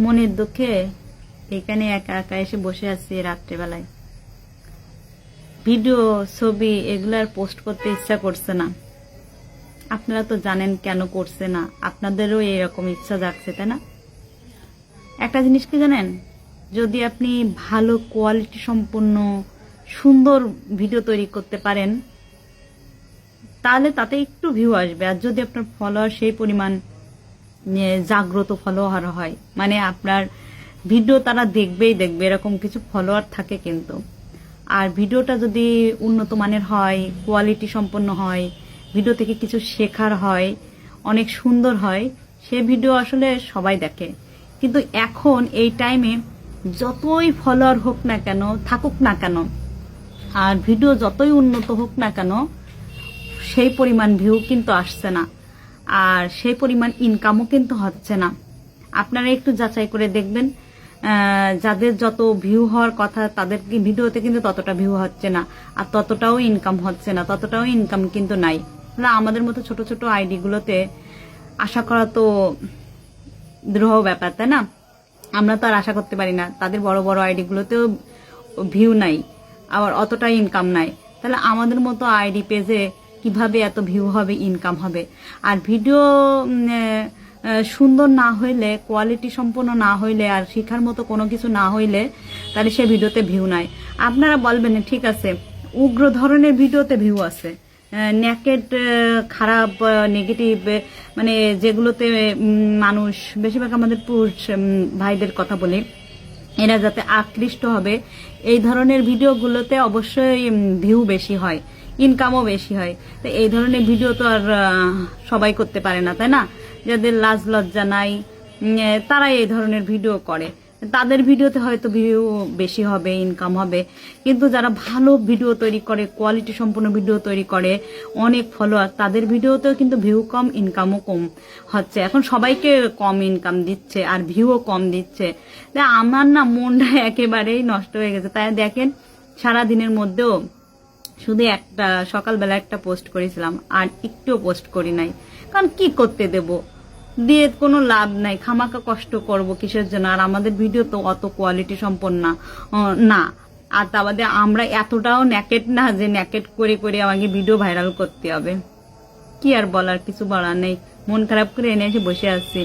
মনের দুঃখে এখানে একা একা এসে বসে আছি রাত্রেবেলায়। ভিডিও ছবি এগুলো আর পোস্ট করতে ইচ্ছা করছে না। আপনারা তো জানেন কেন করছে না, আপনাদেরও এরকম ইচ্ছা জাগছে, তাই না? একটা জিনিস কি জানেন, যদি আপনি ভালো কোয়ালিটি সম্পন্ন সুন্দর ভিডিও তৈরি করতে পারেন তাহলে তাতে একটু ভিউ আসবে। আর যদি আপনার ফলোয়ার সেই পরিমাণ জাগ্রত ফলোয়ার হয়, মানে আপনার ভিডিও তারা দেখবে, এরকম কিছু ফলোয়ার থাকে কিন্তু। আর ভিডিওটা যদি উন্নত মানের হয়, কোয়ালিটি সম্পন্ন হয়, ভিডিও থেকে কিছু শেখার হয়, অনেক সুন্দর হয়, সে ভিডিও আসলে সবাই দেখে। কিন্তু এখন এই টাইমে যতই ফলোয়ার হোক না কেন, থাকুক না কেন, আর ভিডিও যতই উন্নত হোক না কেন, সেই পরিমাণ ভিউ কিন্তু আসছে না, আর সেই পরিমাণ ইনকামও কিন্তু হচ্ছে না। আপনারা একটু যাচাই করে দেখবেন, যাদের যত ভিউ হওয়ার কথা তাদের ভিডিওতে কিন্তু ততটা ভিউ হচ্ছে না, আর ততটাও ইনকাম হচ্ছে না, ততটাও ইনকাম কিন্তু নাই। আমাদের মতো ছোট ছোট আইডি গুলোতে আশা করা তো দ্রোহ ব্যাপার, তাই না? আমরা তো আর আশা করতে পারি না। তাদের বড় বড় আইডি গুলোতেও ভিউ নাই, আবার অতটা ইনকাম নাই। তাহলে আমাদের মতো আইডি পেজে কিভাবে এত ভিউ হবে, ইনকাম হবে? আর ভিডিও সুন্দর না হইলে, কোয়ালিটি সম্পন্ন না হইলে, আর শিখার মতো কোনো কিছু না হইলে তাহলে সে ভিডিওতে ভিউ নাই। আপনারা বলবেন ঠিক আছে, উগ্র ধরনের ভিডিওতে ভিউ আছে, নেকেড খারাপ নেগেটিভ, মানে যেগুলোতে মানুষ, বেশিরভাগ আমাদের পুরুষ ভাইদের কথা বলি, এরা যাতে আকৃষ্ট হবে এই ধরনের ভিডিওগুলোতে অবশ্যই ভিউ বেশি হয়, ইনকামও বেশি হয়। তো এই ধরনের ভিডিও তো আর সবাই করতে পারে না, তাই না? যাদের লাজ লজ্জা নাই তারা এই ধরনের ভিডিও করে, তাদের ভিডিওতে হয়তো ভিউ বেশি হবে, ইনকাম হবে। কিন্তু যারা ভালো ভিডিও তৈরি করে, কোয়ালিটি সম্পন্ন ভিডিও তৈরি করে, অনেক ফলোয়ার, তাদের ভিডিওতেও কিন্তু ভিউ কম, ইনকামও কম হচ্ছে। এখন সবাইকে কম ইনকাম দিচ্ছে আর ভিউও কম দিচ্ছে। আমার না মনটা একেবারেই নষ্ট হয়ে গেছে। তাই দেখেন, সারা দিনের মধ্যেও শুধু একটা সকালবেলা একটা পোস্ট করেছিলাম, আর একটুও পোস্ট করি নাই। কারণ কি করতে দেব, দিয়ে কোনো লাভ নাই, খামাকা কষ্ট করব কিসের জন্য? আর আমাদের ভিডিও তো অত কোয়ালিটি সম্পন্ন না। আর তা বাদে আমরা এতটাও ন্যাকেট না যে ন্যাকেট করে করে আমাকে ভিডিও ভাইরাল করতে হবে। কি আর বলার, কিছু বলার নেই। মন খারাপ করে এনে এসে বসে আছি।